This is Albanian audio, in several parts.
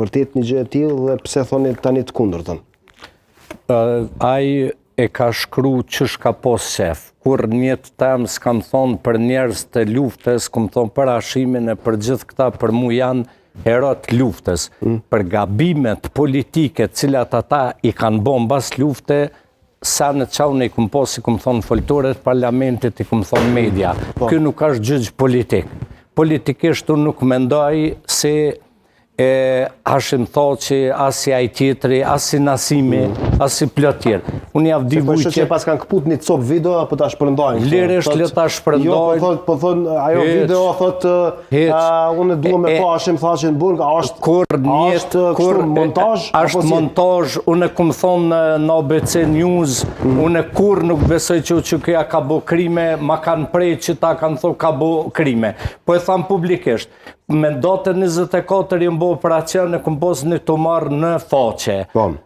vërtet një gjë e tillë dhe pse thoni tani të kundërtën? Ai e ka shkru që shka pos shef. Kur njët tem s'kam thonë për njerëz të luftës, kom thonë për ashimin e për gjithë këta për mu janë herot luftës. Për gabimet politike cilat ata i kanë bo mbas lufte, sa në qaun e kom pos, si kom thonë foltoret parlamentit, i kom thonë media. Kjo nuk është gjyq politik. Politikisht unë nuk mendoj se Hashim Thoqi, asi aj tjetëri, asi Nasimi, asi plot tjerë. Unë javë di vujtje... Se pas kanë këput një cop video, apo ta shpërndojnë? Lirisht le ta shpërndojnë. Jo, po thonë, ajo video thotë, unë duhe me pa Hashim Thoqi në burg, është montazh? Ashtë montazh, unë e këmë thonë në ABC News, unë kur nuk besoj që këja ka bo krime, ma kanë prej që ta kanë thonë ka bo krime. Po e thamë publikisht, me datën 24 jëmë bo operacion e këmë posë një tumor në faqe.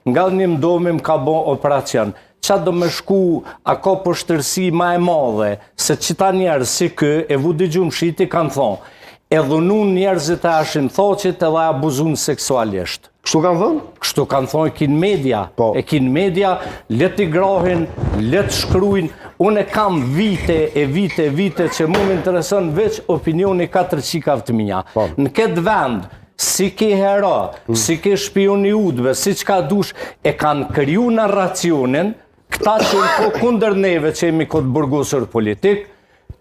Nga një mdomim ka bo operacion. Qa do me shku, a ka pështërsi ma e madhe, se qita njerës si kë, e vudi gjumë shiti kanë thonë, e dhunun njerëzit e Hashim Thoqit edhe abuzun seksualisht. Kështu kanë thonë? Kështu kanë thonë, e kinë media. E kinë media, letë i grahin, letë shkrujnë. Unë e kam vite që mu më interesën veç opinioni 4 qikav të minja. Në këtë vend, si ke hera, si ke shpioni udhve, si qka dush, e kanë kriju narracionin, këta që në ko kunder neve që jemi këtë burgosur politik,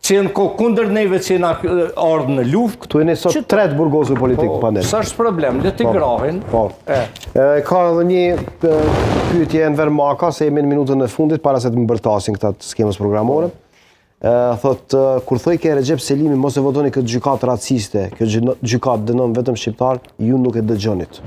që në ko kunder neve që në ardhë në luft. Këtu e një sot tretë burgosur politik për panel. Sa është problem, le t'i grahin. Ka edhe një pyetje Enver Maka, se jemi në minutën e fundit, para se të më bërtasin këta të skemës programore. Thot, kur thoi ke Recep Selimi, mos e votoni këtë gjykat raciste, këtë gjykat dënon vetëm shqiptar, ju nuk e dëgjonit.